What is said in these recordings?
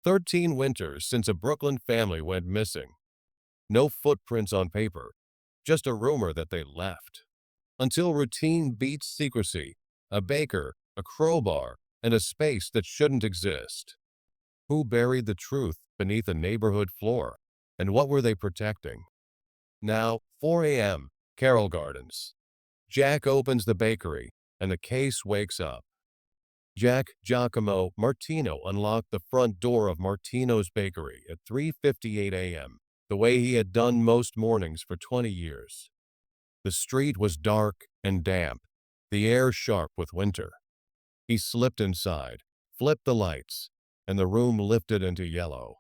13 winters since a Brooklyn family went missing. No footprints on paper, just a rumor that they left. Until routine beats secrecy, a baker, a crowbar, and a space that shouldn't exist. Who buried the truth beneath a neighborhood floor? And what were they protecting? Now, 4 a.m., Carroll Gardens. Jack opens the bakery, and the case wakes up. Jack Giacomo Martino unlocked the front door of Martino's Bakery at 3:58 a.m., the way he had done most mornings for 20 years. The street was dark and damp, the air sharp with winter. He slipped inside, flipped the lights, and the room lifted into yellow.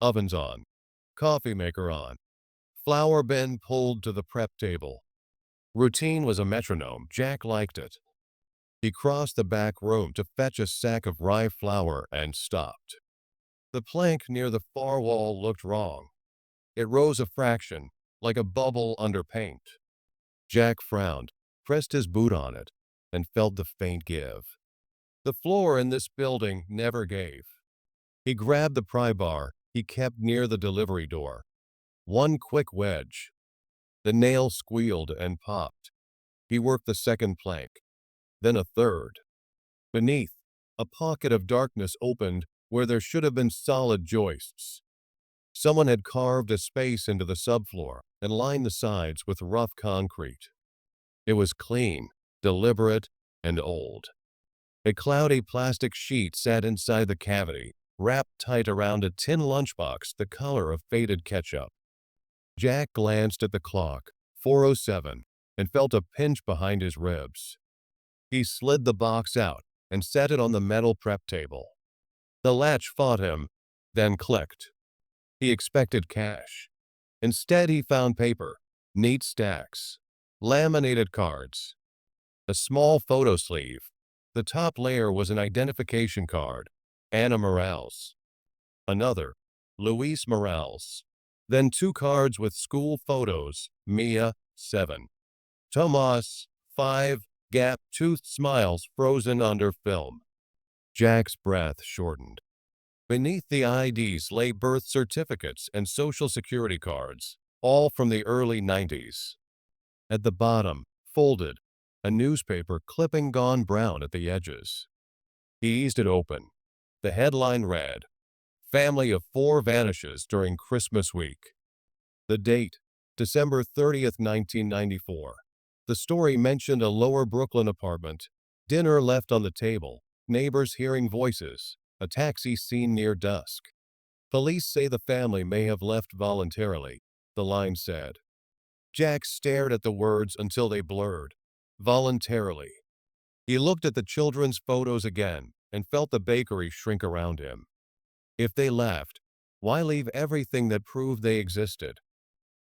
Ovens on, coffee maker on, flour bin pulled to the prep table. Routine was a metronome. Jack liked it. He crossed the back room to fetch a sack of rye flour and stopped. The plank near the far wall looked wrong. It rose a fraction, like a bubble under paint. Jack frowned, pressed his boot on it, and felt the faint give. The floor in this building never gave. He grabbed the pry bar he kept near the delivery door. One quick wedge. The nail squealed and popped. He worked the second plank, then a third. Beneath, a pocket of darkness opened where there should have been solid joists. Someone had carved a space into the subfloor and lined the sides with rough concrete. It was clean, deliberate, and old. A cloudy plastic sheet sat inside the cavity, wrapped tight around a tin lunchbox the color of faded ketchup. Jack glanced at the clock, 4:07, and felt a pinch behind his ribs. He slid the box out and set it on the metal prep table. The latch fought him, then clicked. He expected cash. Instead, he found paper, neat stacks, laminated cards, a small photo sleeve. The top layer was an identification card, Anna Morales. Another, Luis Morales. Then 2 cards with school photos, Mia, 7. Tomas, 5, gap-toothed smiles frozen under film. Jack's breath shortened. Beneath the IDs lay birth certificates and social security cards, all from the early 90s. At the bottom, folded, a newspaper clipping gone brown at the edges. He eased it open. The headline read, "Family of 4 vanishes during Christmas week." The date, December 30th, 1994. The story mentioned a lower Brooklyn apartment, dinner left on the table, neighbors hearing voices, a taxi seen near dusk. Police say the family may have left voluntarily, the line said. Jack stared at the words until they blurred. Voluntarily. He looked at the children's photos again and felt the bakery shrink around him. If they left, why leave everything that proved they existed?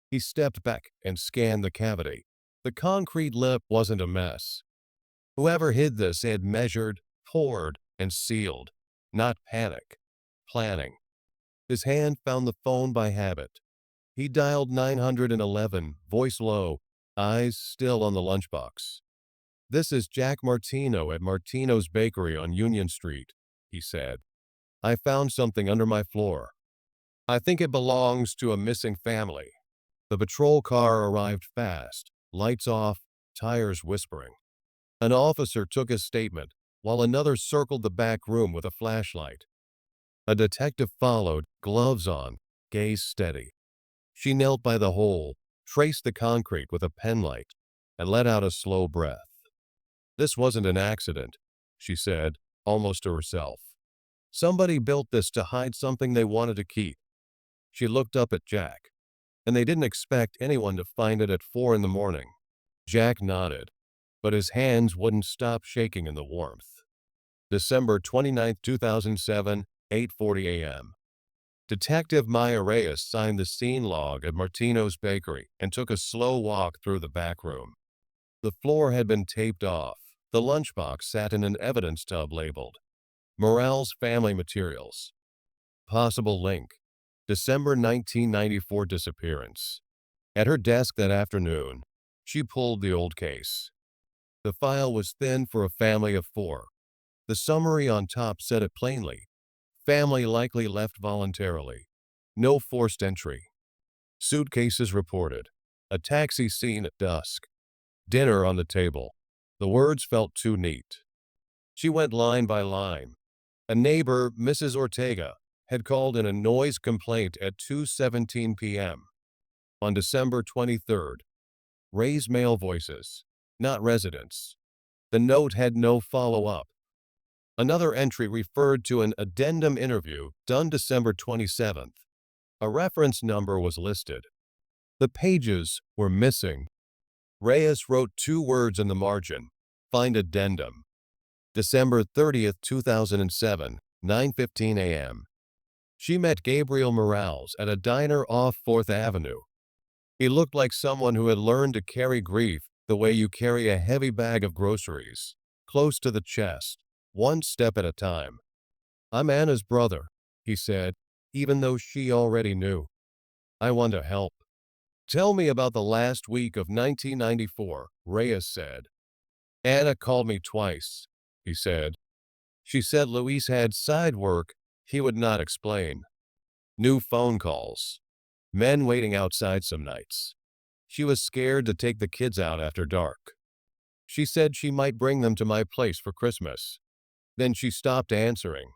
He stepped back and scanned the cavity. The concrete lip wasn't a mess. Whoever hid this had measured, poured, and sealed. Not panic. Planning. His hand found the phone by habit. He dialed 911, voice low, eyes still on the lunchbox. "This is Jack Martino at Martino's Bakery on Union Street," he said. "I found something under my floor. I think it belongs to a missing family." The patrol car arrived fast, lights off, tires whispering. An officer took his statement, while another circled the back room with a flashlight. A detective followed, gloves on, gaze steady. She knelt by the hole, traced the concrete with a penlight, and let out a slow breath. "This wasn't an accident," she said, almost to herself. "Somebody built this to hide something they wanted to keep." She looked up at Jack. "And they didn't expect anyone to find it at 4 in the morning." Jack nodded, but his hands wouldn't stop shaking in the warmth. December 29, 2007, 8:40 a.m. Detective Maya Reyes signed the scene log at Martino's Bakery and took a slow walk through the back room. The floor had been taped off. The lunchbox sat in an evidence tub labeled, "Morales Family Materials." Possible link, December 1994 disappearance. At her desk that afternoon, she pulled the old case. The file was thin for a family of 4. The summary on top said it plainly, Family likely left voluntarily. No forced entry. Suitcases reported. A taxi seen at dusk. Dinner on the table. The words felt too neat. She went line by line. A neighbor, Mrs. Ortega, had called in a noise complaint at 2:17 p.m. On December 23rd. Ray's male voices, not residents. The note had no follow-up. Another entry referred to an addendum interview done December 27th. A reference number was listed. The pages were missing. Reyes wrote 2 words in the margin. Find addendum. December 30th, 2007, 9:15 a.m. She met Gabriel Morales at a diner off 4th Avenue. He looked like someone who had learned to carry grief the way you carry a heavy bag of groceries, close to the chest, one step at a time. "I'm Anna's brother," he said, even though she already knew. "I want to help." "Tell me about the last week of 1994, Reyes said. "Anna called me twice," he said. She said Luis had side work he would not explain. New phone calls. Men waiting outside some nights. She was scared to take the kids out after dark. She said she might bring them to my place for Christmas. Then she stopped answering.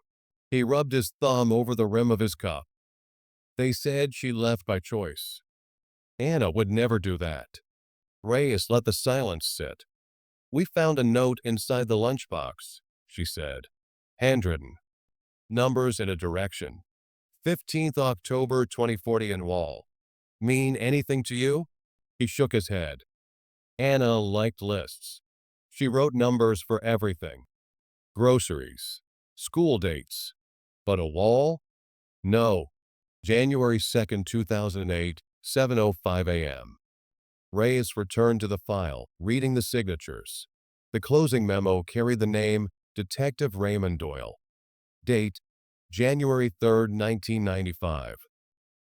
He rubbed his thumb over the rim of his cup. "They said she left by choice." "Anna would never do that." Reyes let the silence sit. "We found a note inside the lunchbox," she said. Handwritten. Numbers and a direction. 15th October 2040 in wall. "Mean anything to you?" He shook his head. Anna liked lists. She wrote numbers for everything. Groceries. School dates. But a wall? No. January 2nd, 2008, 7:05 a.m. Reyes returned to the file, reading the signatures. The closing memo carried the name Detective Raymond Doyle. Date, January 3rd, 1995.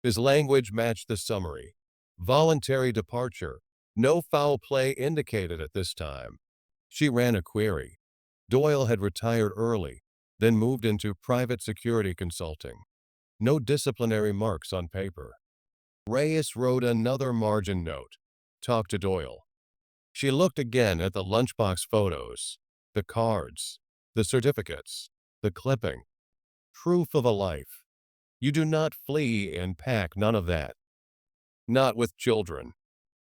His language matched the summary. Voluntary departure. No foul play indicated at this time. She ran a query. Doyle had retired early, then moved into private security consulting. No disciplinary marks on paper. Reyes wrote another margin note. Talk to Doyle. She looked again at the lunchbox photos, the cards, the certificates, the clipping. Proof of a life. You do not flee and pack none of that. Not with children.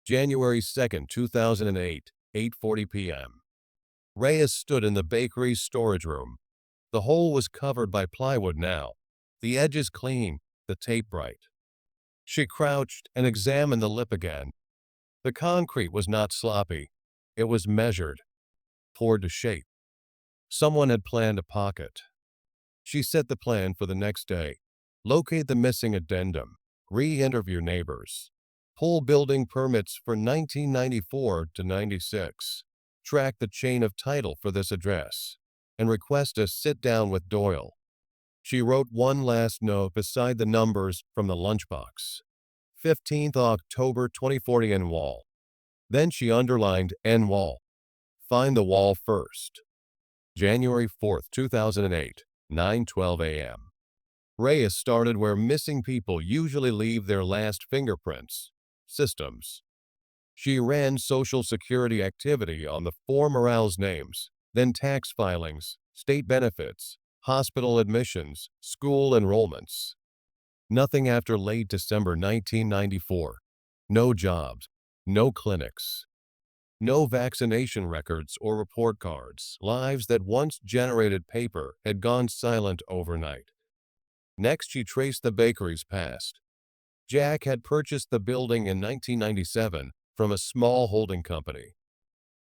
January 2nd, 2008, 8:40 p.m. Reyes stood in the bakery's storage room. The hole was covered by plywood now, the edges clean, the tape bright. She crouched and examined the lip again. The concrete was not sloppy. It was measured, poured to shape. Someone had planned a pocket. She set the plan for the next day. Locate the missing addendum. Re-interview neighbors. Pull building permits for 1994 to 96. Track the chain of title for this address. And request a sit-down with Doyle. She wrote one last note beside the numbers from the lunchbox. 15th October 2040 in wall. Then she underlined N wall. Find the wall first. January 4th, 2008, 9:12 a.m. Reyes started where missing people usually leave their last fingerprints. Systems. She ran Social Security activity on the 4 Morales names, then tax filings, state benefits, hospital admissions, school enrollments. Nothing after late December 1994. No jobs, no clinics, no vaccination records or report cards. Lives that once generated paper had gone silent overnight. Next, she traced the bakery's past. Jack had purchased the building in 1997 from a small holding company.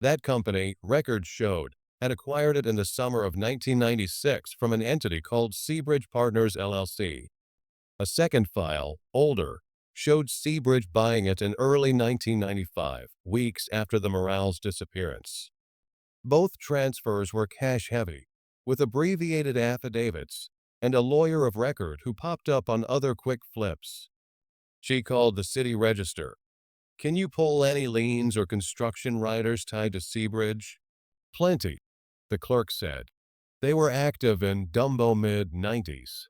That company, records showed, had acquired it in the summer of 1996 from an entity called Seabridge Partners LLC. A second file, older, showed Seabridge buying it in early 1995, weeks after the Morales disappearance. Both transfers were cash-heavy, with abbreviated affidavits and a lawyer of record who popped up on other quick flips. She called the city register. "Can you pull any liens or construction riders tied to Seabridge?" "Plenty," the clerk said. "They were active in Dumbo mid-90s.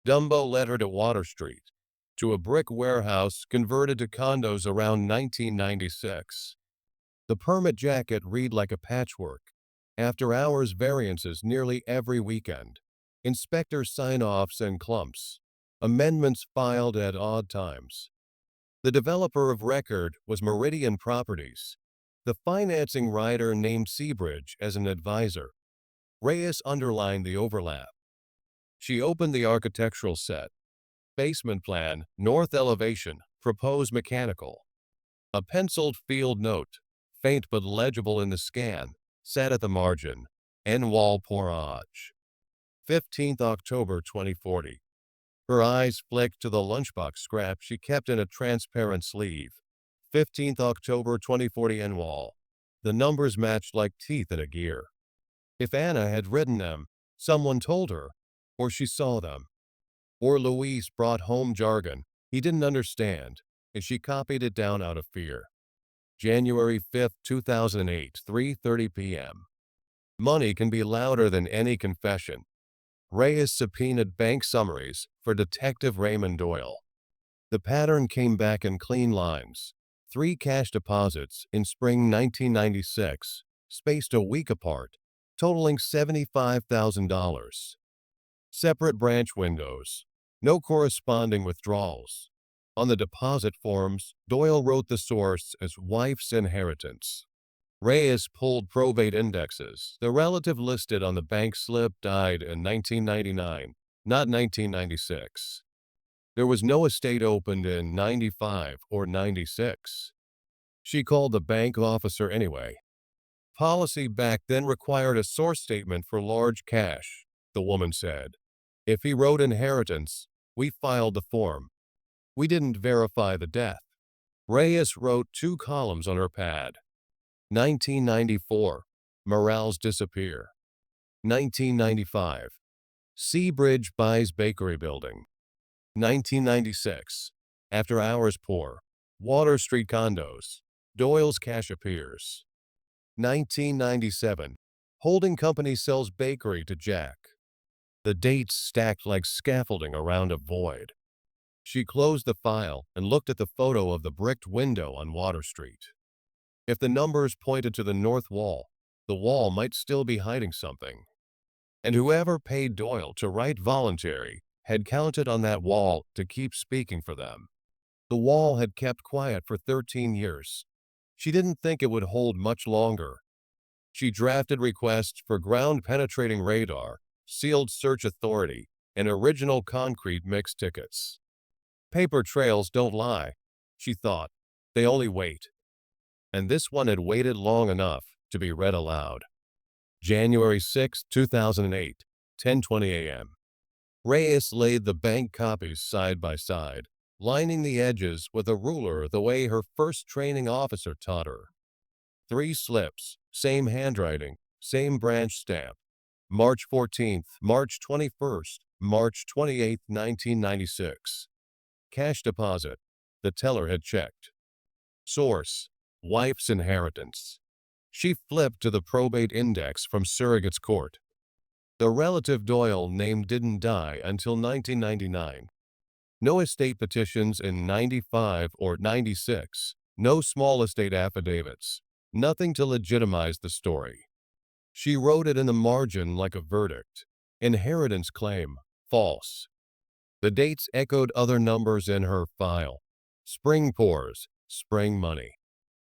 Dumbo led her to Water Street, to a brick warehouse converted to condos around 1996. The permit jacket read like a patchwork. After-hours variances nearly every weekend. Inspector sign-offs and clumps. Amendments filed at odd times. The developer of record was Meridian Properties. The financing writer named Seabridge as an advisor. Reyes underlined the overlap. She opened the architectural set. Basement plan, north elevation, proposed mechanical. A penciled field note, faint but legible in the scan, sat at the margin. En wall pourage. 15th October 2040. Her eyes flicked to the lunchbox scrap she kept in a transparent sleeve. 15th October 2040 en wall. The numbers matched like teeth in a gear. If Anna had written them, someone told her, or she saw them. Or Luis brought home jargon he didn't understand, and she copied it down out of fear. January 5, 2008, 3:30 p.m. Money can be louder than any confession. Reyes subpoenaed bank summaries for Detective Raymond Doyle. The pattern came back in clean lines. 3 cash deposits in spring 1996, spaced a week apart, totaling $75,000. Separate branch windows. No corresponding withdrawals. On the deposit forms, Doyle wrote the source as wife's inheritance. Reyes pulled probate indexes. The relative listed on the bank slip died in 1999, not 1996. There was no estate opened in 95 or 96. She called the bank officer anyway. Policy back then required a source statement for large cash, the woman said. If he wrote inheritance, we filed the form. We didn't verify the death. Reyes wrote 2 columns on her pad. 1994. Morales disappear. 1995. Seabridge buys bakery building. 1996. After hours poor. Water Street condos. Doyle's cash appears. 1997. Holding company sells bakery to Jack. The dates stacked like scaffolding around a void. She closed the file and looked at the photo of the bricked window on Water Street. If the numbers pointed to the north wall, the wall might still be hiding something. And whoever paid Doyle to write voluntary had counted on that wall to keep speaking for them. The wall had kept quiet for 13 years. She didn't think it would hold much longer. She drafted requests for ground-penetrating radar, sealed search authority, and original concrete mix tickets. Paper trails don't lie, she thought. They only wait. And this one had waited long enough to be read aloud. January 6, 2008, 10:20 a.m. Reyes laid the bank copies side by side, lining the edges with a ruler the way her first training officer taught her. 3 slips, same handwriting, same branch stamp. March 14th, March 21st, March 28, 1996. Cash deposit. The teller had checked. Source. Wife's inheritance. She flipped to the probate index from surrogate's court. The relative Doyle name didn't die until 1999. No estate petitions in 95 or 96. No small estate affidavits. Nothing to legitimize the story. She wrote it in the margin like a verdict. Inheritance claim, false. The dates echoed other numbers in her file. Spring pours, spring money.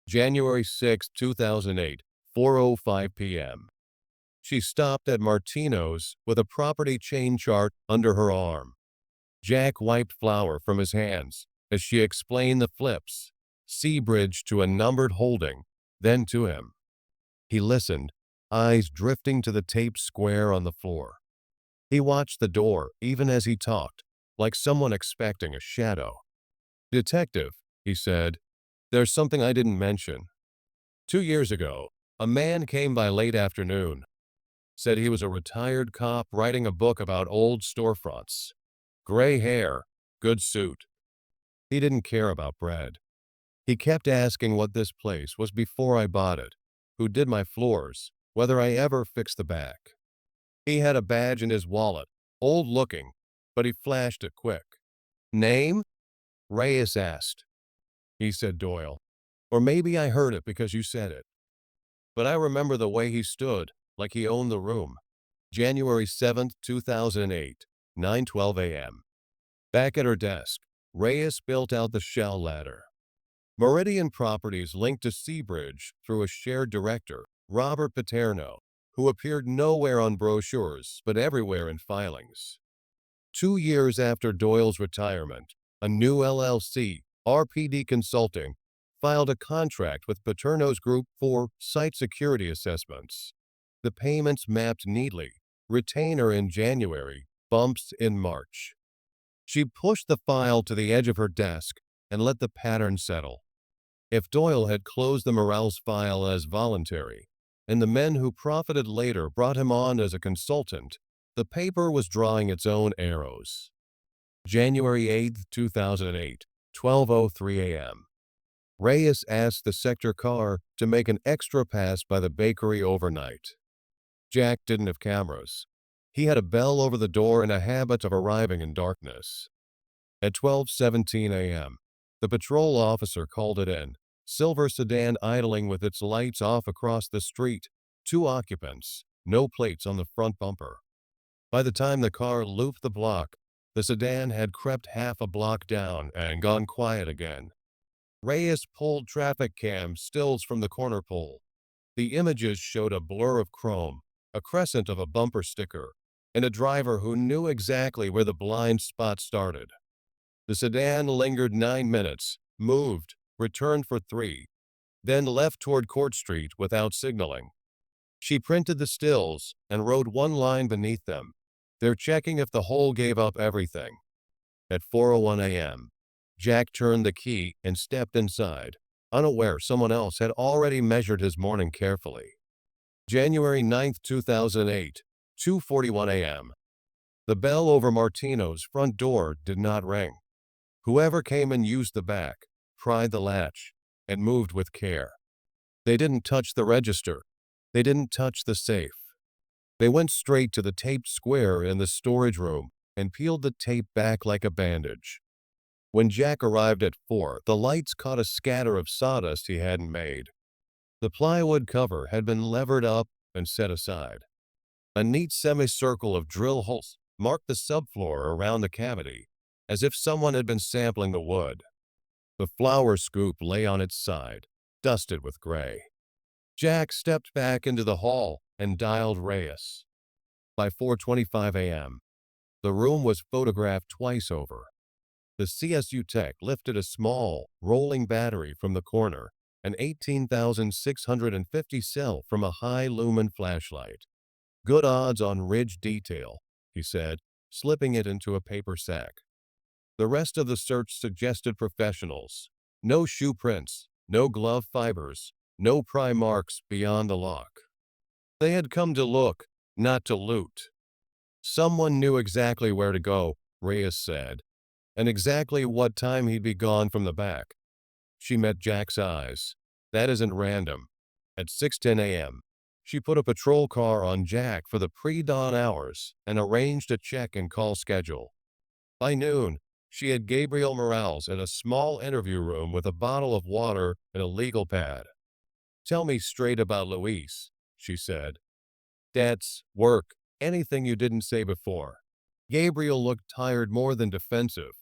January 6, 2008, 4:05 p.m. She stopped at Martino's with a property chain chart under her arm. Jack wiped flour from his hands as she explained the flips. Seabridge to a numbered holding, then to him. He listened, eyes drifting to the taped square on the floor. He watched the door even as he talked, like someone expecting a shadow. "Detective," he said, "there's something I didn't mention. 2 years ago, a man came by late afternoon. Said he was a retired cop writing a book about old storefronts. Gray hair, good suit. He didn't care about bread. He kept asking what this place was before I bought it, who did my floors, whether I ever fixed the back. He had a badge in his wallet, old looking, but he flashed it quick. "Name?" Reyes asked. He said Doyle. "Or maybe I heard it because you said it. But I remember the way he stood, like he owned the room." January 7th, 2008, 9:12 a.m. Back at her desk, Reyes built out the shell ladder. Meridian Properties linked to Seabridge through a shared director, Robert Paterno, who appeared nowhere on brochures but everywhere in filings. 2 years after Doyle's retirement, a new LLC, RPD Consulting, filed a contract with Paterno's group for site security assessments. The payments mapped neatly, retainer in January, bumps in March. She pushed the file to the edge of her desk and let the pattern settle. If Doyle had closed the Morales file as voluntary, and the men who profited later brought him on as a consultant, the paper was drawing its own arrows. January 8th, 2008, 12:03 a.m. Reyes asked the sector car to make an extra pass by the bakery overnight. Jack didn't have cameras. He had a bell over the door and a habit of arriving in darkness. At 12:17 a.m., the patrol officer called it in. Silver sedan idling with its lights off across the street. 2 occupants, no plates on the front bumper. By the time the car looped the block, the sedan had crept half a block down and gone quiet again. Reyes pulled traffic cam stills from the corner pole. The images showed a blur of chrome, a crescent of a bumper sticker, and a driver who knew exactly where the blind spot started. The sedan lingered 9 minutes, moved, returned for 3, then left toward Court Street without signaling. She printed the stills and wrote one line beneath them. "They're checking if the hole gave up everything." At 4:01 a.m., Jack turned the key and stepped inside, unaware someone else had already measured his morning carefully. January 9th, 2008, 2:41 a.m. The bell over Martino's front door did not ring. Whoever came and used the back, pried the latch, and moved with care. They didn't touch the register. They didn't touch the safe. They went straight to the taped square in the storage room and peeled the tape back like a bandage. When Jack arrived at 4, the lights caught a scatter of sawdust he hadn't made. The plywood cover had been levered up and set aside. A neat semicircle of drill holes marked the subfloor around the cavity, as if someone had been sampling the wood. The flour scoop lay on its side, dusted with gray. Jack stepped back into the hall and dialed Reyes. By 4:25 a.m., the room was photographed twice over. The CSU tech lifted a small, rolling battery from the corner, an 18,650 cell from a high-lumen flashlight. "Good odds on ridge detail," he said, slipping it into a paper sack. The rest of the search suggested professionals. No shoe prints, no glove fibers, no pry marks beyond the lock. They had come to look, not to loot. Someone knew exactly where to go, Reyes said, and exactly what time he'd be gone from the back. She met Jack's eyes. "That isn't random." At 6:10 a.m., she put a patrol car on Jack for the pre-dawn hours and arranged a check and call schedule. By noon, she had Gabriel Morales in a small interview room with a bottle of water and a legal pad. "Tell me straight about Luis," she said. "Debts, work, anything you didn't say before." Gabriel looked tired more than defensive.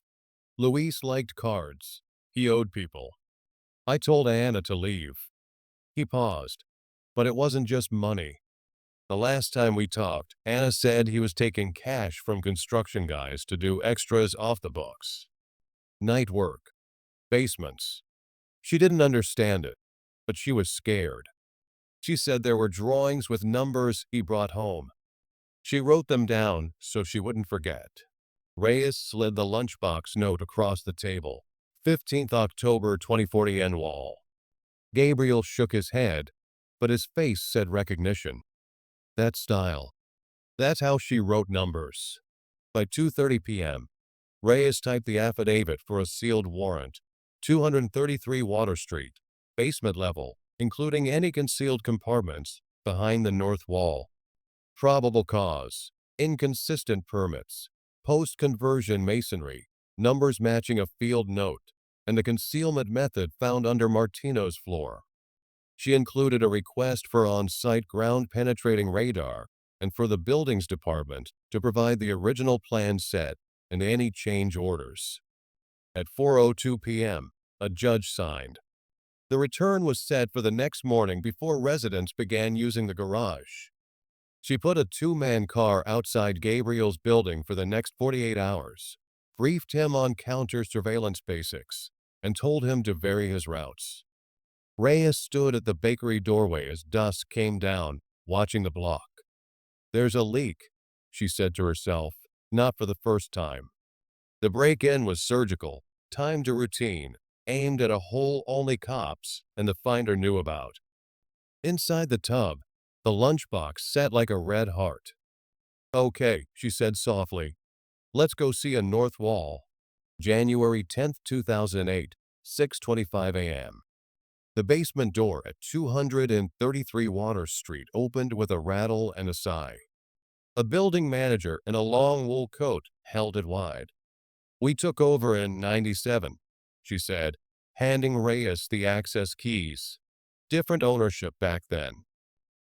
Luis liked cards. He owed people. "I told Anna to leave." He paused. "But it wasn't just money. The last time we talked, Anna said he was taking cash from construction guys to do extras off the books. Night work. Basements." She didn't understand it, but she was scared. She said there were drawings with numbers he brought home. She wrote them down so she wouldn't forget. Reyes slid the lunchbox note across the table. 15th October 2040 N wall. Gabriel shook his head, but his face said recognition. That style. That's how she wrote numbers. By 2:30 p.m., Reyes typed the affidavit for a sealed warrant. 233 Water Street, basement level, including any concealed compartments behind the north wall. Probable cause. Inconsistent permits. post-conversion masonry, numbers matching a field note, and the concealment method found under Martino's floor. She included a request for on-site ground-penetrating radar and for the buildings department to provide the original plan set and any change orders. At 4:02 p.m., a judge signed. The return was set for the next morning before residents began using the garage. She put a two-man car outside Gabriel's building for the next 48 hours, briefed him on counter surveillance basics, and told him to vary his routes. Reyes stood at the bakery doorway as dusk came down, watching the block. "There's a leak," she said to herself, not for the first time. The break-in was surgical, timed to routine, aimed at a hole only cops and the finder knew about. Inside the tub, the lunchbox sat like a red heart. "Okay," she said softly. "Let's go see a north wall." January 10th, 2008, 6:25 a.m. The basement door at 233 Water Street opened with a rattle and a sigh. A building manager in a long wool coat held it wide. "We took over in '97, she said, handing Reyes the access keys. "Different ownership back then.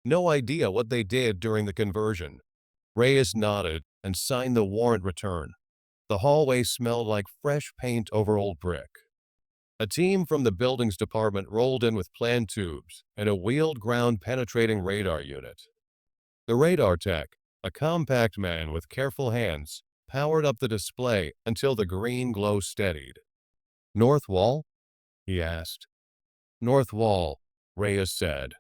No idea what they did during the conversion." Reyes nodded and signed the warrant return. The hallway smelled like fresh paint over old brick. A team from the buildings department rolled in with plan tubes and a wheeled ground-penetrating radar unit. The radar tech, a compact man with careful hands, powered up the display until the green glow steadied. "North wall?" he asked. "North wall," Reyes said.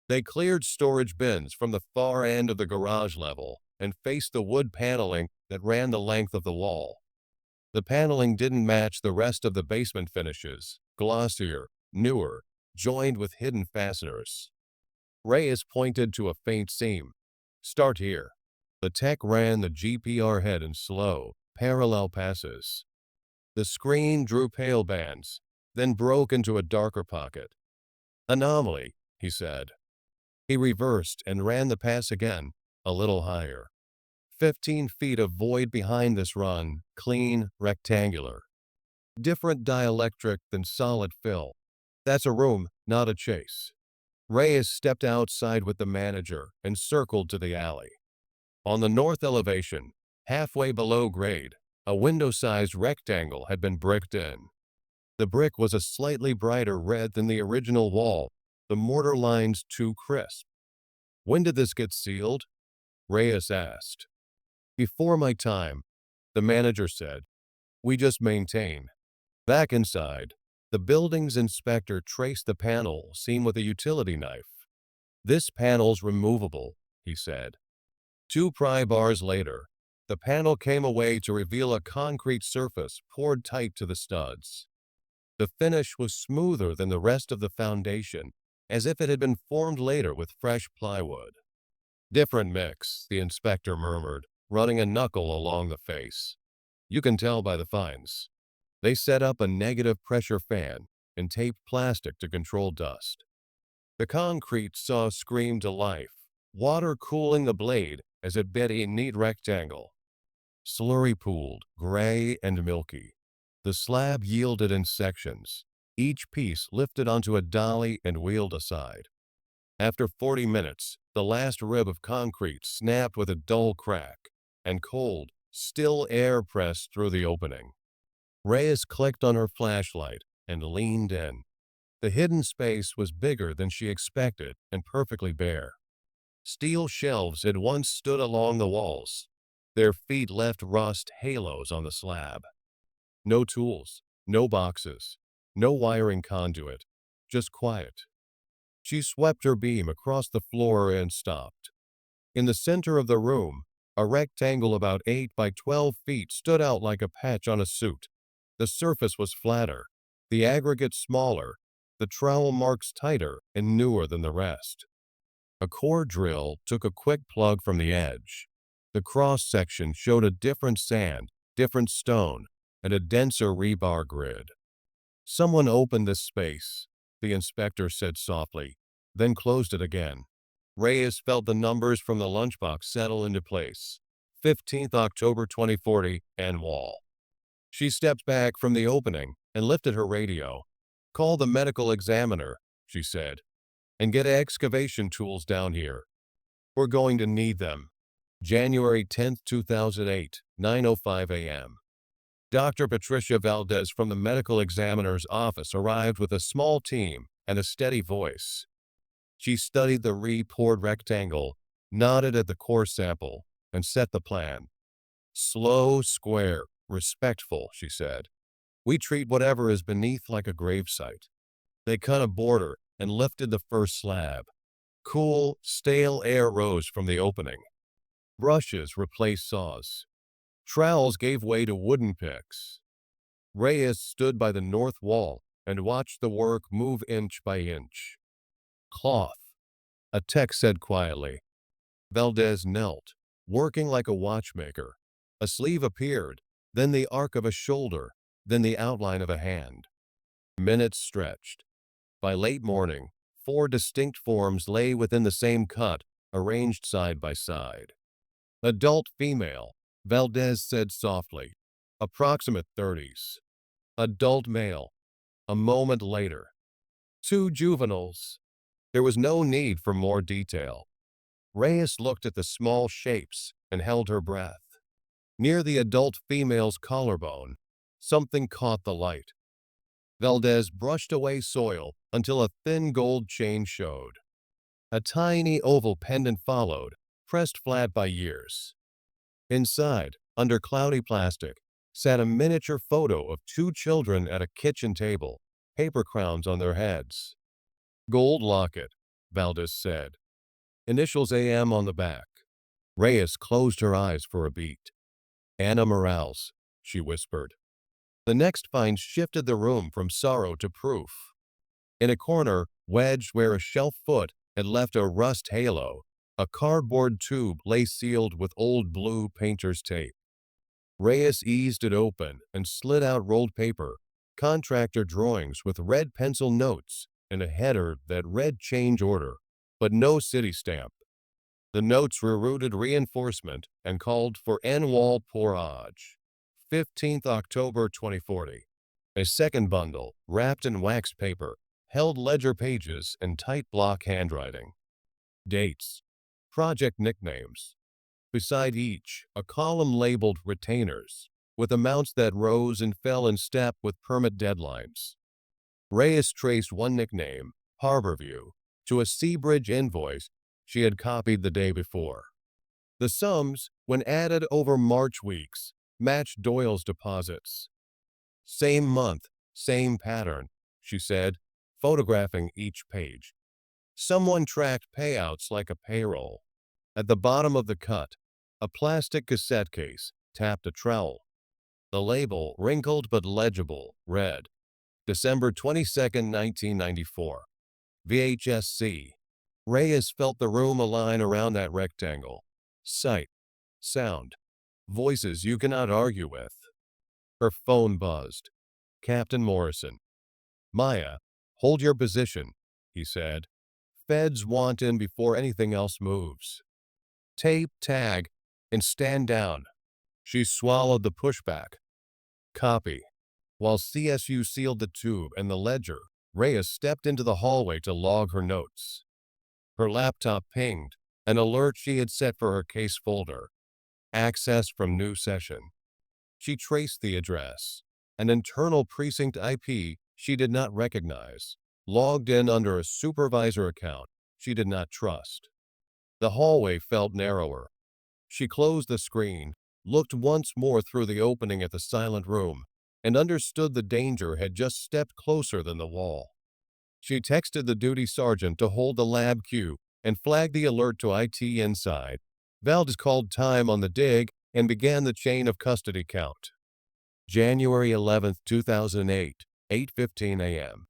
They cleared storage bins from the far end of the garage level and faced the wood paneling that ran the length of the wall. The paneling didn't match the rest of the basement finishes, glossier, newer, joined with hidden fasteners. Reyes pointed to a faint seam. "Start here." The tech ran the GPR head in slow, parallel passes. The screen drew pale bands, then broke into a darker pocket. "Anomaly," he said. He reversed and ran the pass again, a little higher. 15 feet of void behind this run, clean, rectangular. Different dielectric than solid fill. "That's a room, not a chase." Reyes stepped outside with the manager and circled to the alley. On the north elevation, halfway below grade, a window-sized rectangle had been bricked in. The brick was a slightly brighter red than the original wall, the mortar lines too crisp. "When did this get sealed?" Reyes asked. "Before my time," the manager said. "We just maintain." Back inside, the building's inspector traced the panel seam with a utility knife. "This panel's removable," he said. 2 pry bars later, the panel came away to reveal a concrete surface poured tight to the studs. The finish was smoother than the rest of the foundation, as if it had been formed later with fresh plywood. "Different mix," the inspector murmured, running a knuckle along the face. "You can tell by the fines." They set up a negative pressure fan and taped plastic to control dust. The concrete saw scream to life, water cooling the blade as it bit a neat rectangle. Slurry pooled, gray and milky. The slab yielded in sections, each piece lifted onto a dolly and wheeled aside. After 40 minutes, the last rib of concrete snapped with a dull crack, and cold, still air pressed through the opening. Reyes clicked on her flashlight and leaned in. The hidden space was bigger than she expected and perfectly bare. Steel shelves had once stood along the walls. Their feet left rust halos on the slab. No tools, no boxes, no wiring conduit, just quiet. She swept her beam across the floor and stopped. In the center of the room, a rectangle about 8 by 12 feet stood out like a patch on a suit. The surface was flatter, the aggregate smaller, the trowel marks tighter and newer than the rest. A core drill took a quick plug from the edge. The cross-section showed a different sand, different stone, and a denser rebar grid. "Someone opened this space," the inspector said softly, then closed it again. Reyes felt the numbers from the lunchbox settle into place. 15th October 2040, and wall. She stepped back from the opening and lifted her radio. "Call the medical examiner," she said, "and get excavation tools down here. We're going to need them." January 10th, 2008, 9:05 a.m. Dr. Patricia Valdez from the medical examiner's office arrived with a small team and a steady voice. She studied the report rectangle, nodded at the core sample, and set the plan. "Slow, square, respectful," she said. "We treat whatever is beneath like a gravesite." They cut a border and lifted the first slab. Cool, stale air rose from the opening. Brushes replaced saws. Trowels gave way to wooden picks. Reyes stood by the north wall and watched the work move inch by inch. "Cloth," a tech said quietly. Valdez knelt, working like a watchmaker. A sleeve appeared, then the arc of a shoulder, then the outline of a hand. Minutes stretched. By late morning, 4 distinct forms lay within the same cut, arranged side by side. "Adult female," Valdez said softly. "Approximate 30s. Adult male." A moment later. "2 juveniles." There was no need for more detail. Reyes looked at the small shapes and held her breath. Near the adult female's collarbone, something caught the light. Valdez brushed away soil until a thin gold chain showed. A tiny oval pendant followed, pressed flat by years. Inside, under cloudy plastic, sat a miniature photo of 2 children at a kitchen table, paper crowns on their heads. "Gold locket," Valdez said. "Initials AM on the back." Reyes closed her eyes for a beat. "Anna Morales," she whispered. The next find shifted the room from sorrow to proof. In a corner, wedged where a shelf foot had left a rust halo, a cardboard tube lay sealed with old blue painter's tape. Reyes eased it open and slid out rolled paper, contractor drawings with red pencil notes, and a header that read change order, but no city stamp. The notes rerouted reinforcement and called for en-wall pourage. 15th October 2040. A second bundle, wrapped in wax paper, held ledger pages and tight block handwriting. Dates. Project nicknames. Beside each, a column labeled retainers, with amounts that rose and fell in step with permit deadlines. Reyes traced one nickname, Harborview, to a Seabridge invoice she had copied the day before. The sums, when added over March weeks, matched Doyle's deposits. "Same month, same pattern," she said, photographing each page. Someone tracked payouts like a payroll. At the bottom of the cut, a plastic cassette case tapped a trowel. The label, wrinkled but legible, read, December 22nd, 1994. VHS-C. Reyes felt the room align around that rectangle. Sight, sound, voices you cannot argue with. Her phone buzzed. Captain Morrison. "Maya, hold your position," he said. "Feds want in before anything else moves. Tape, tag, and stand down." She swallowed the pushback. "Copy." While CSU sealed the tube and the ledger, Reyes stepped into the hallway to log her notes. Her laptop pinged, an alert she had set for her case folder. Access from new session. She traced the address. An internal precinct IP she did not recognize, logged in under a supervisor account she did not trust. The hallway felt narrower. She closed the screen, looked once more through the opening at the silent room, and understood the danger had just stepped closer than the wall. She texted the duty sergeant to hold the lab queue and flagged the alert to IT inside. Valdez called time on the dig and began the chain of custody count. January 11th, 2008, 8:15 a.m.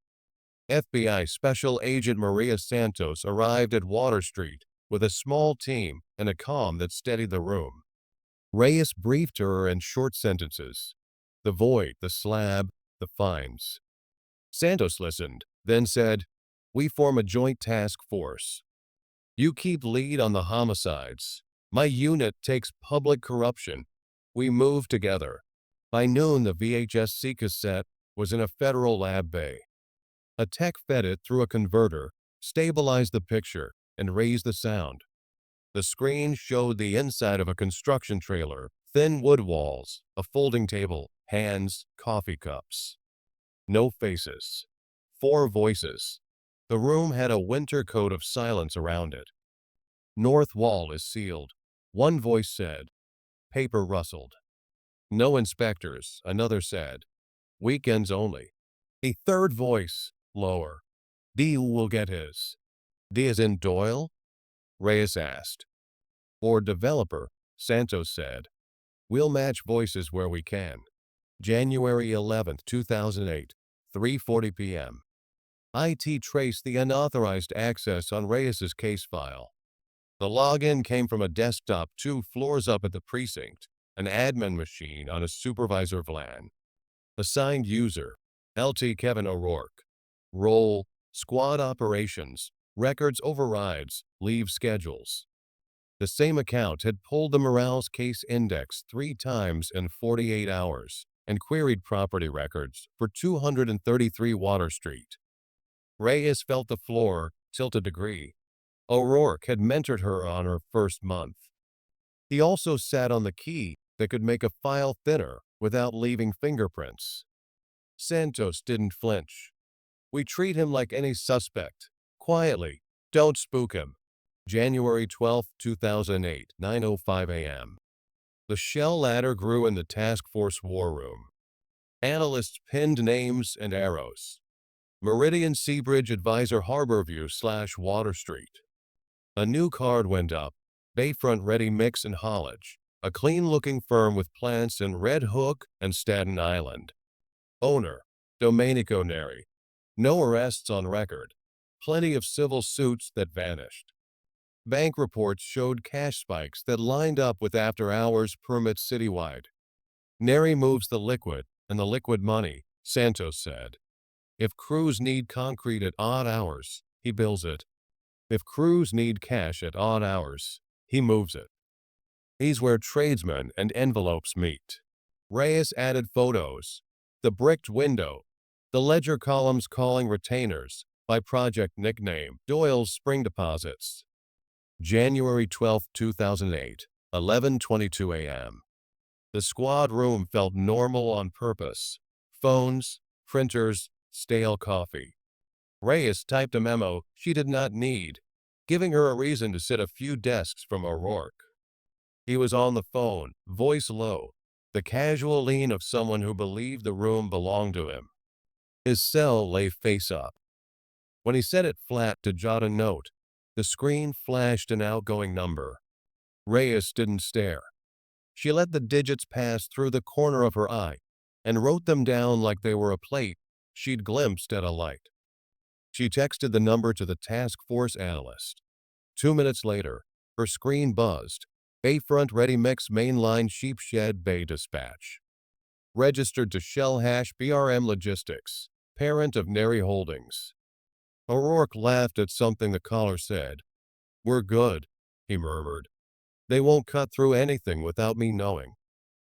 FBI Special Agent Maria Santos arrived at Water Street with a small team and a calm that steadied the room. Reyes briefed her in short sentences. The void, the slab, the fines. Santos listened, then said, "We form a joint task force. You keep lead on the homicides. My unit takes public corruption. We move together. By noon, the VHS-C cassette was in a federal lab bay. A tech fed it through a converter, stabilized the picture, and raised the sound. The screen showed the inside of a construction trailer, thin wood walls, a folding table, hands, coffee cups. No faces. 4 voices. The room had a winter coat of silence around it. North wall is sealed. One voice said. Paper rustled. No inspectors, another said. Weekends only. A third voice, lower. D will get his. D is in Doyle? Reyes asked. Or developer, Santos said. We'll match voices where we can. January 11, 2008, 3:40 p.m. IT traced the unauthorized access on Reyes's case file. The login came from a desktop 2 floors up at the precinct, an admin machine on a supervisor VLAN. Assigned user, LT Kevin O'Rourke. Role, squad operations, records overrides, leave schedules. The same account had pulled the Morales case index 3 times in 48 hours and queried property records for 233 Water Street. Reyes felt the floor tilt a degree. O'Rourke had mentored her on her first month. He also sat on the key that could make a file thinner without leaving fingerprints. Santos didn't flinch. We treat him like any suspect. Quietly. Don't spook him. January 12, 2008, 9:05 a.m. The shell ladder grew in the task force war room. Analysts pinned names and arrows. Meridian Seabridge Advisor Harborview/Water Street. A new card went up. Bayfront Ready Mix and Haulage. A clean-looking firm with plants in Red Hook and Staten Island. Owner, Domenico Neri. No arrests on record. Plenty of civil suits that vanished. Bank reports showed cash spikes that lined up with after-hours permits citywide. Neri moves the liquid and the liquid money, Santos said. If crews need concrete at odd hours, he bills it. If crews need cash at odd hours, he moves it. He's where tradesmen and envelopes meet. Reyes added photos. The bricked window. The ledger columns calling retainers by project nickname Doyle's Spring Deposits. January 12, 2008, 11:22 a.m. The squad room felt normal on purpose. Phones, printers, stale coffee. Reyes typed a memo she did not need, giving her a reason to sit a few desks from O'Rourke. He was on the phone, voice low, the casual lean of someone who believed the room belonged to him. His cell lay face up. When he set it flat to jot a note, the screen flashed an outgoing number. Reyes didn't stare. She let the digits pass through the corner of her eye and wrote them down like they were a plate she'd glimpsed at a light. She texted the number to the task force analyst. 2 minutes later, her screen buzzed. Bayfront Ready Mix Mainline Sheepshed Bay Dispatch. Registered to Shell Hash BRM Logistics, parent of Neri Holdings. O'Rourke laughed at something the caller said. We're good, he murmured. They won't cut through anything without me knowing.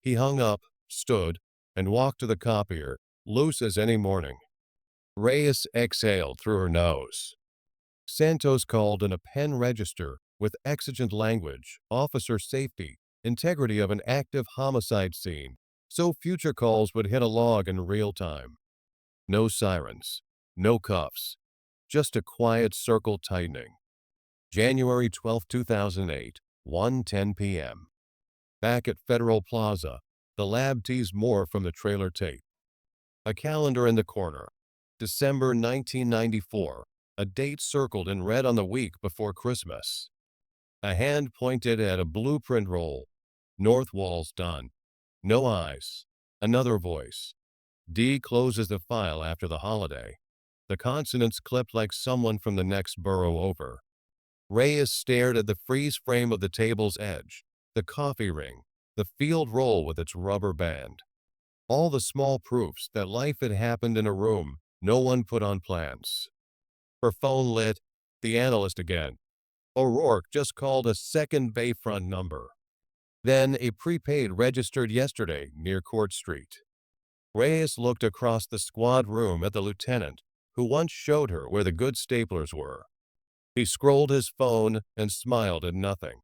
He hung up, stood, and walked to the copier, loose as any morning. Reyes exhaled through her nose. Santos called in a pen register with exigent language, officer safety, integrity of an active homicide scene, so future calls would hit a log in real time. No sirens, no cuffs, just a quiet circle tightening. January 12, 2008, 1:10 p.m. Back at Federal Plaza, the lab teased more from the trailer tape. A calendar in the corner. December 1994, a date circled in red on the week before Christmas. A hand pointed at a blueprint roll. North wall's done. No eyes. Another voice. D closes the file after the holiday. The consonants clipped like someone from the next borough over. Reyes stared at the freeze frame of the table's edge, the coffee ring, the field roll with its rubber band. All the small proofs that life had happened in a room no one put on plans. Her phone lit. The analyst again. O'Rourke just called a second Bayfront number. Then a prepaid registered yesterday near Court Street. Reyes looked across the squad room at the lieutenant, who once showed her where the good staplers were. He scrolled his phone and smiled at nothing.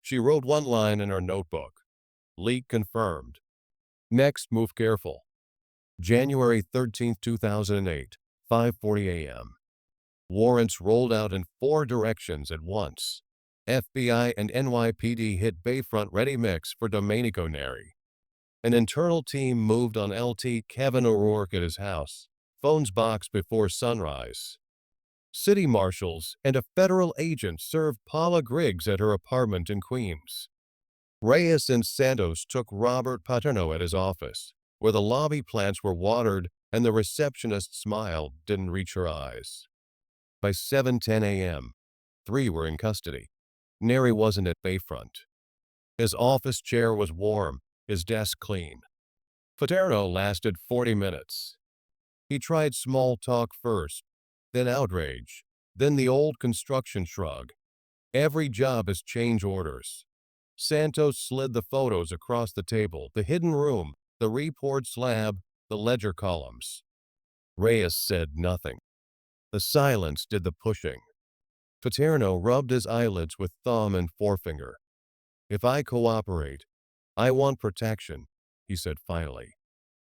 She wrote one line in her notebook. Leak confirmed. Next, move careful. January 13th, 2008, 5:40 a.m. Warrants rolled out in 4 directions at once. FBI and NYPD hit Bayfront ready mix for Domenico Neri. An internal team moved on LT Kevin O'Rourke at his house, phones box before sunrise. City marshals and a federal agent served Paula Griggs at her apartment in Queens. Reyes and Santos took Robert Paterno at his office, where the lobby plants were watered and the receptionist's smile didn't reach her eyes. By 7:10 a.m., 3 were in custody. Neri wasn't at Bayfront. His office chair was warm, his desk clean. Paterno lasted 40 minutes. He tried small talk first, then outrage, then the old construction shrug. Every job is change orders. Santos slid the photos across the table, the hidden room, the report slab, the ledger columns. Reyes said nothing. The silence did the pushing. Paterno rubbed his eyelids with thumb and forefinger. If I cooperate, I want protection, he said finally.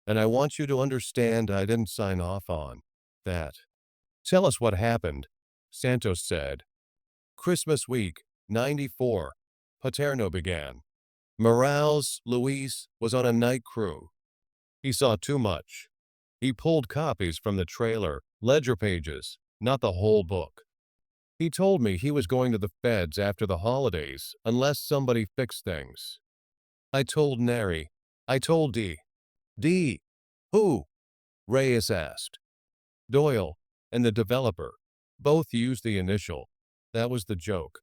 And I want you to understand I didn't sign off on that. Tell us what happened, Santos said. Christmas week, 94, Paterno began. Morales, Luis, was on a night crew. He saw too much. He pulled copies from the trailer, ledger pages, not the whole book. He told me he was going to the feds after the holidays unless somebody fixed things. I told Neri. I told D. D. Who? Reyes asked. Doyle and the developer. Both used the initial. That was the joke.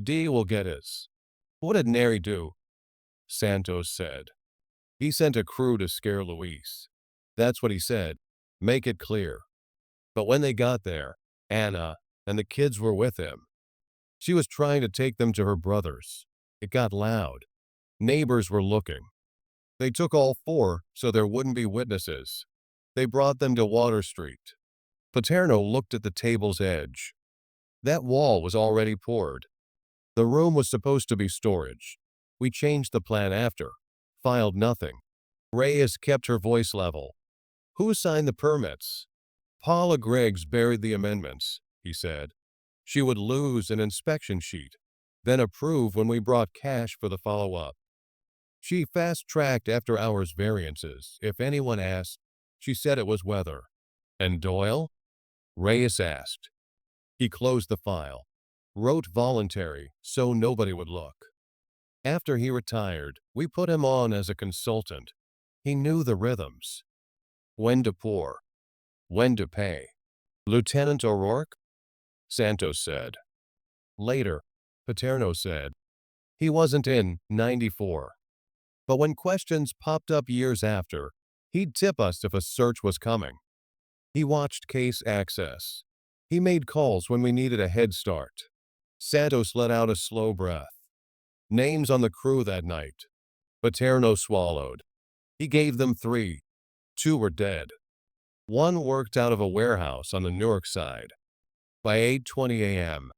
D will get his. What did Neri do? Santos said. He sent a crew to scare Luis. That's what he said. Make it clear. But when they got there, Anna and the kids were with him. She was trying to take them to her brother's. It got loud. Neighbors were looking. They took all 4 so there wouldn't be witnesses. They brought them to Water Street. Paterno looked at the table's edge. That wall was already poured. The room was supposed to be storage. We changed the plan after. Filed nothing. Reyes kept her voice level. Who signed the permits? Paula Griggs buried the amendments, he said. She would lose an inspection sheet, then approve when we brought cash for the follow-up. She fast-tracked after-hours variances. If anyone asked, she said it was weather. And Doyle? Reyes asked. He closed the file. Wrote voluntary so nobody would look. After he retired, we put him on as a consultant. He knew the rhythms. When to pour. When to pay. Lieutenant O'Rourke? Santos said. Later, Paterno said. He wasn't in 94. But when questions popped up years after, he'd tip us if a search was coming. He watched case access. He made calls when we needed a head start. Santos let out a slow breath. Names on the crew that night. Paterno swallowed. He gave them 3. 2 were dead. 1 worked out of a warehouse on the Newark side. By 8:20 a.m.,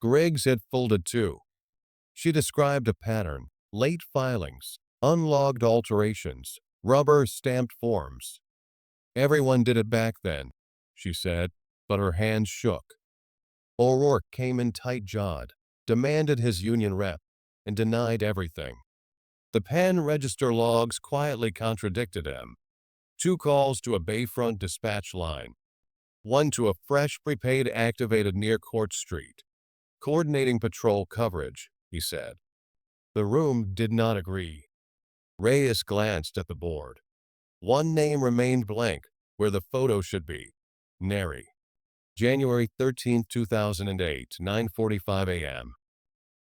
Griggs had folded 2. She described a pattern, late filings, unlogged alterations, rubber-stamped forms. Everyone did it back then, she said, but her hands shook. O'Rourke came in tight-jawed, demanded his union rep, and denied everything. The pen register logs quietly contradicted him. 2 calls to a Bayfront dispatch line. 1 to a fresh prepaid activated near Court Street. Coordinating patrol coverage, he said. The room did not agree. Reyes glanced at the board. 1 name remained blank, where the photo should be. Neri. January 13, 2008, 9:45 a.m.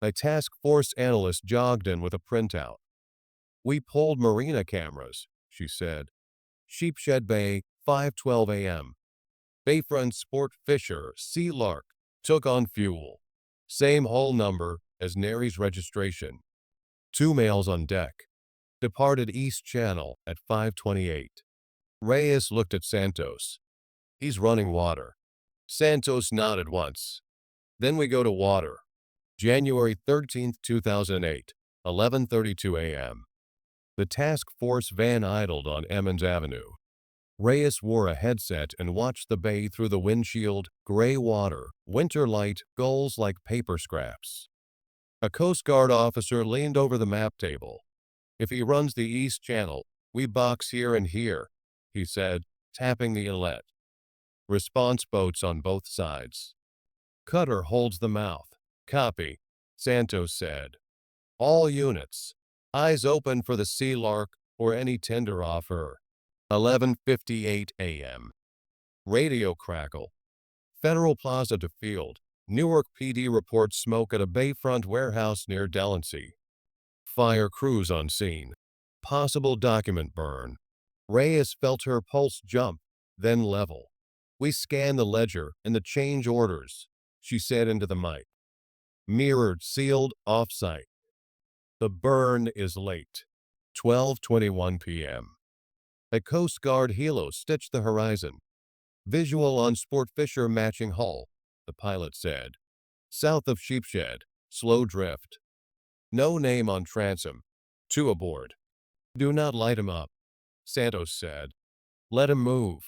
A task force analyst jogged in with a printout. We pulled marina cameras, she said. Sheepshed Bay, 5:12 a.m. Bayfront Sport Fisher, Sea Lark, took on fuel. Same hull number as Neri's registration. 2 males on deck. Departed East Channel at 5:28. Reyes looked at Santos. He's running water. Santos nodded once. Then we go to water. January 13th, 2008, 11:32 a.m. The task force van idled on Emmons Avenue. Reyes wore a headset and watched the bay through the windshield, gray water, winter light, gulls like paper scraps. A Coast Guard officer leaned over the map table. If he runs the East Channel, we box here and here, he said, tapping the inlet. Response boats on both sides. Cutter holds the mouth. Copy, Santos said. All units. Eyes open for the Sea Lark or any tender offer. 11:58 a.m. Radio crackle. Federal Plaza to field. Newark PD reports smoke at a bayfront warehouse near Delancey. Fire crews on scene. Possible document burn. Reyes felt her pulse jump, then level. We scan the ledger and the change orders, she said into the mic. Mirrored, sealed, off-site. The burn is late. 12:21 p.m. A Coast Guard helo stitched the horizon. Visual on Sportfisher matching hull, the pilot said. South of Sheepshead, slow drift. No name on transom. 2 aboard. Do not light him up, Santos said. Let him move.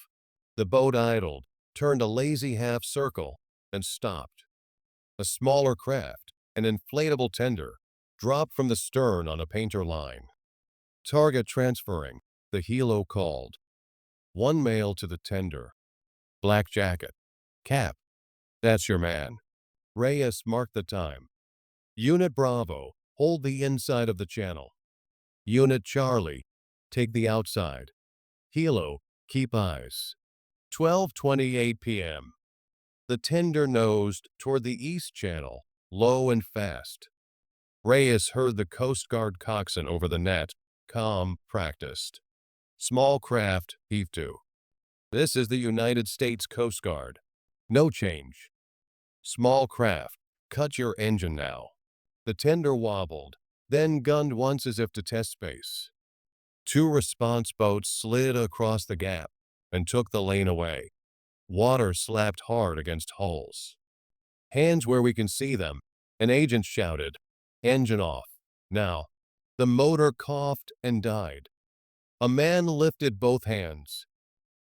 The boat idled, turned a lazy half circle, and stopped. A smaller craft, an inflatable tender, dropped from the stern on a painter line. Target transferring, the helo called. 1 male to the tender. Black jacket. Cap. That's your man. Reyes marked the time. Unit Bravo, hold the inside of the channel. Unit Charlie, take the outside. Helo, keep eyes. 12:28 p.m. The tender nosed toward the East Channel, low and fast. Reyes heard the Coast Guard coxswain over the net, calm, practiced. Small craft, heave to. This is the United States Coast Guard. No change. Small craft, cut your engine now. The tender wobbled, then gunned once as if to test space. 2 response boats slid across the gap and took the lane away. Water slapped hard against hulls. Hands where we can see them, an agent shouted. Engine off. Now. The motor coughed and died. A man lifted both hands.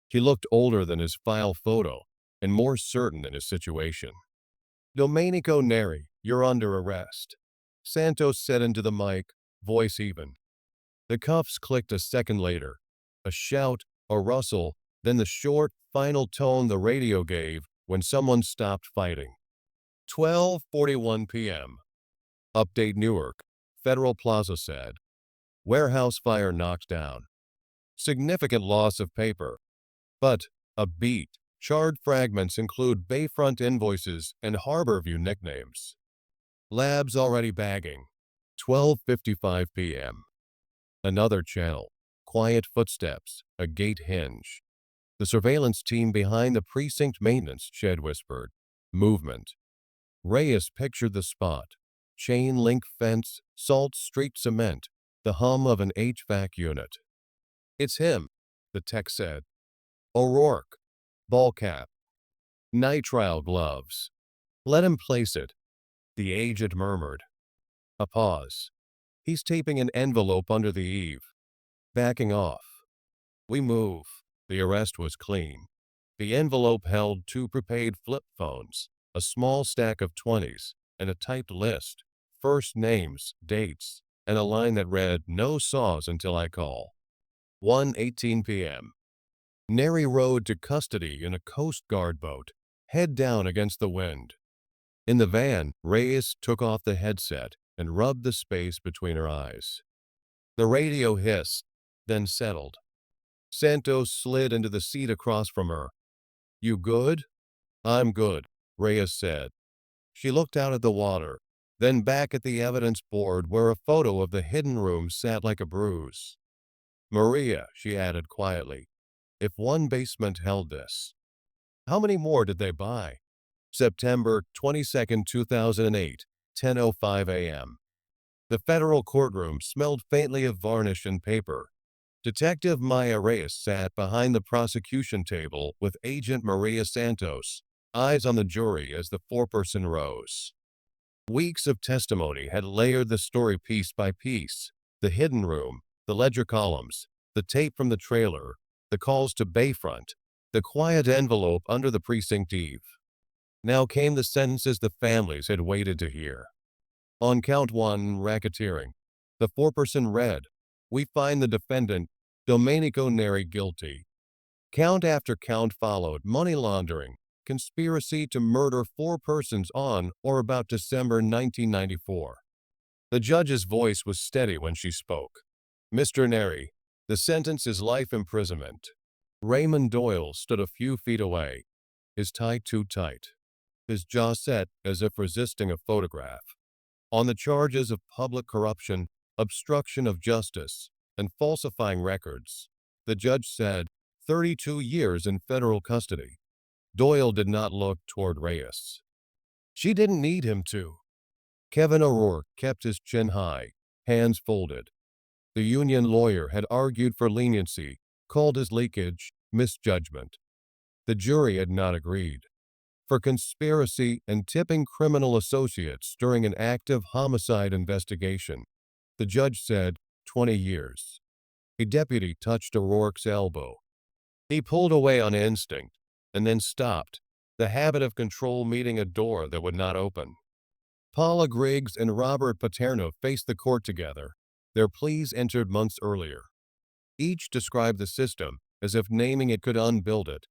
He looked older than his file photo and more certain in his situation. Domenico Neri, you're under arrest, Santos said into the mic, voice even. The cuffs clicked a second later. A shout, a rustle, then the short, final tone the radio gave when someone stopped fighting. 12:41 p.m. Update Newark, Federal Plaza said. Warehouse fire knocked down. Significant loss of paper. But, a beat. Charred fragments include bayfront invoices and Harborview nicknames. Labs already bagging. 12:55 p.m. Another channel. Quiet footsteps, a gate hinge. The surveillance team behind the precinct maintenance shed whispered. Movement. Reyes pictured the spot. Chain link fence, salt street cement, the hum of an HVAC unit. It's him, the tech said. O'Rourke. Ball cap. Nitrile gloves. Let him place it, the aged murmured. A pause. He's taping an envelope under the eave. Backing off. We move. The arrest was clean. The envelope held 2 prepaid flip phones, a small stack of 20s, and a typed list, first names, dates, and a line that read, no saws until I call. 1:18 p.m. Neri rode to custody in a Coast Guard boat, head down against the wind. In the van, Reyes took off the headset and rubbed the space between her eyes. The radio hissed, then settled. Santos slid into the seat across from her. You good? I'm good, Reyes said. She looked out at the water, then back at the evidence board where a photo of the hidden room sat like a bruise. Maria, she added quietly, if one basement held this. How many more did they buy? September 22, 2008, 10:05 a.m. The federal courtroom smelled faintly of varnish and paper. Detective Maya Reyes sat behind the prosecution table with Agent Maria Santos, eyes on the jury as the foreperson rose. Weeks of testimony had layered the story piece by piece: the hidden room, the ledger columns, the tape from the trailer, the calls to Bayfront, the quiet envelope under the precinct eve. Now came the sentences the families had waited to hear. On count one, racketeering, the foreperson read, "We find the defendant, Domenico Neri, guilty." Count after count followed: money laundering, conspiracy to murder four persons on or about December 1994. The judge's voice was steady when she spoke. "Mr. Neri, the sentence is life imprisonment." Raymond Doyle stood a few feet away, his tie too tight, his jaw set as if resisting a photograph. On the charges of public corruption, obstruction of justice, and falsifying records, the judge said, 32 years in federal custody. Doyle did not look toward Reyes. She didn't need him to. Kevin O'Rourke kept his chin high, hands folded. The union lawyer had argued for leniency, called his leakage misjudgment. The jury had not agreed. For conspiracy and tipping criminal associates during an active homicide investigation, the judge said 20 years. A deputy touched O'Rourke's elbow. He pulled away on instinct, and then stopped, the habit of control meeting a door that would not open. Paula Griggs and Robert Paterno faced the court together, their pleas entered months earlier. Each described the system as if naming it could unbuild it.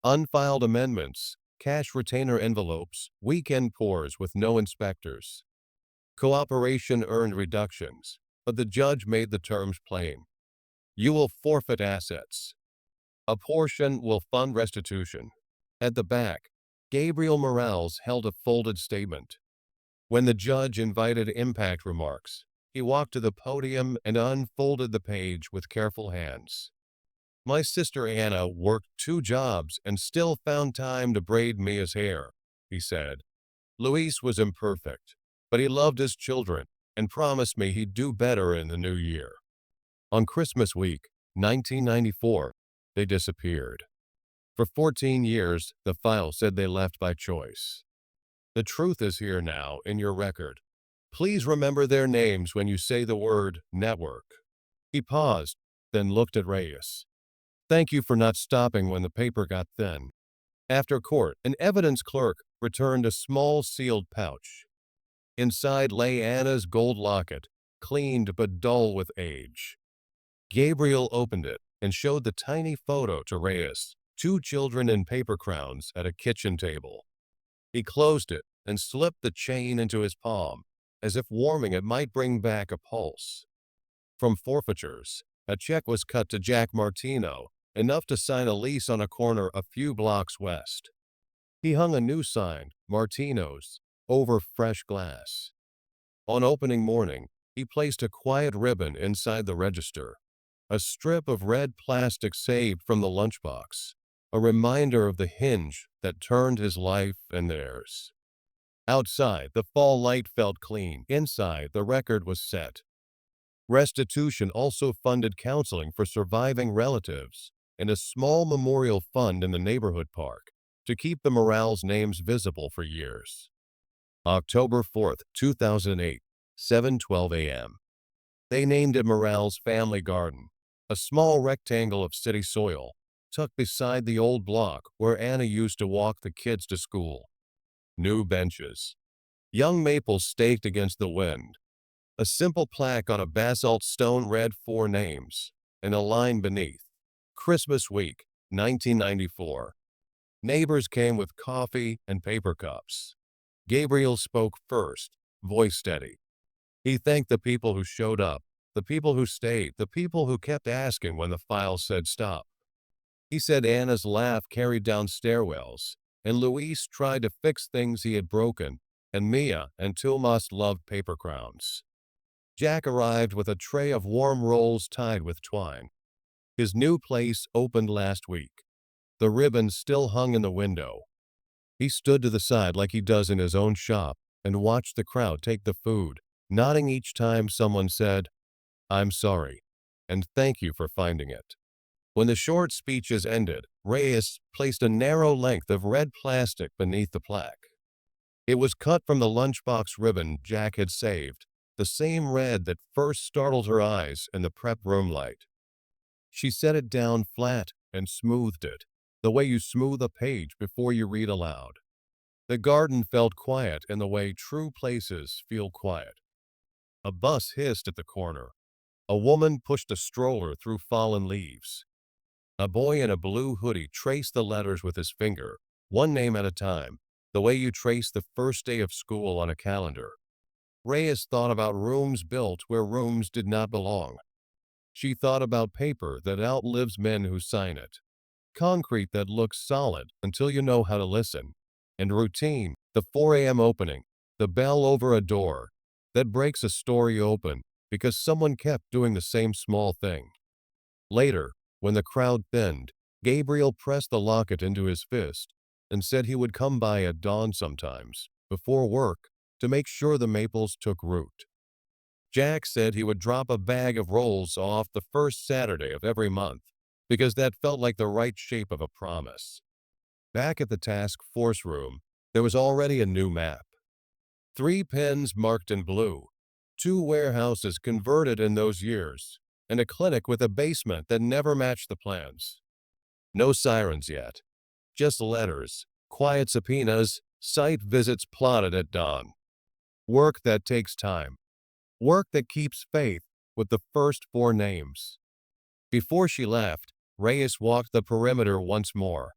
Unfiled amendments, cash retainer envelopes, weekend pours with no inspectors. Cooperation earned reductions, but the judge made the terms plain. You will forfeit assets. A portion will fund restitution. At the back, Gabriel Morales held a folded statement. When the judge invited impact remarks, he walked to the podium and unfolded the page with careful hands. My sister Anna worked 2 jobs and still found time to braid Mia's hair, he said. Luis was imperfect, but he loved his children and promised me he'd do better in the new year. On Christmas week, 1994, they disappeared. For 14 years, the file said they left by choice. The truth is here now in your record. Please remember their names when you say the word network. He paused, then looked at Reyes. Thank you for not stopping when the paper got thin. After court, an evidence clerk returned a small sealed pouch. Inside lay Anna's gold locket, cleaned but dull with age. Gabriel opened it and showed the tiny photo to Reyes, 2 children in paper crowns at a kitchen table. He closed it and slipped the chain into his palm, as if warming it might bring back a pulse. From forfeitures, a check was cut to Jack Martino, enough to sign a lease on a corner a few blocks west. He hung a new sign, Martino's, over fresh glass. On opening morning, he placed a quiet ribbon inside the register, a strip of red plastic saved from the lunchbox, a reminder of the hinge that turned his life and theirs. Outside, the fall light felt clean. Inside, the record was set. Restitution also funded counseling for surviving relatives and a small memorial fund in the neighborhood park to keep the Morales names visible for years. October 4, 2008, 7:12 a.m. They named it Morales Family Garden, a small rectangle of city soil tucked beside the old block where Anna used to walk the kids to school. New benches, young maples staked against the wind. A simple plaque on a basalt stone read 4 names, and a line beneath. Christmas week, 1994. Neighbors came with coffee and paper cups. Gabriel spoke first, voice steady. He thanked the people who showed up, the people who stayed, the people who kept asking when the file said stop. He said Anna's laugh carried down stairwells, and Luis tried to fix things he had broken, and Mia and Tomas loved paper crowns. Jack arrived with a tray of warm rolls tied with twine. His new place opened last week. The ribbon still hung in the window. He stood to the side like he does in his own shop and watched the crowd take the food, nodding each time someone said, "I'm sorry," and "Thank you for finding it." When the short speeches ended, Reyes placed a narrow length of red plastic beneath the plaque. It was cut from the lunchbox ribbon Jack had saved, the same red that first startled her eyes in the prep room light. She set it down flat and smoothed it, the way you smooth a page before you read aloud. The garden felt quiet in the way true places feel quiet. A bus hissed at the corner. A woman pushed a stroller through fallen leaves. A boy in a blue hoodie traced the letters with his finger, one name at a time, the way you trace the first day of school on a calendar. Reyes thought about rooms built where rooms did not belong. She thought about paper that outlives men who sign it, concrete that looks solid until you know how to listen, and routine, the 4 a.m. opening, the bell over a door, that breaks a story open because someone kept doing the same small thing. Later, when the crowd thinned, Gabriel pressed the locket into his fist and said he would come by at dawn sometimes, before work, to make sure the maples took root. Jack said he would drop a bag of rolls off the first Saturday of every month, because that felt like the right shape of a promise. Back at the task force room, there was already a new map. 3 pens marked in blue, 2 warehouses converted in those years, and a clinic with a basement that never matched the plans. No sirens yet, just letters, quiet subpoenas, site visits plotted at dawn. Work that takes time. Work that keeps faith with the first 4 names. Before she left, Reyes walked the perimeter once more.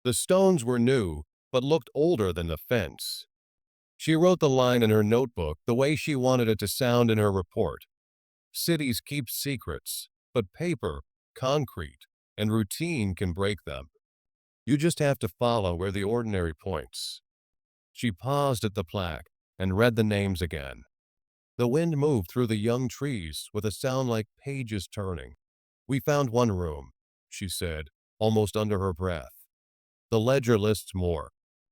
The stones were new, but looked older than the fence. She wrote the line in her notebook the way she wanted it to sound in her report. Cities keep secrets, but paper, concrete, and routine can break them. You just have to follow where the ordinary points. She paused at the plaque and read the names again. The wind moved through the young trees with a sound like pages turning. "We found one room," she said, almost under her breath. "The ledger lists more,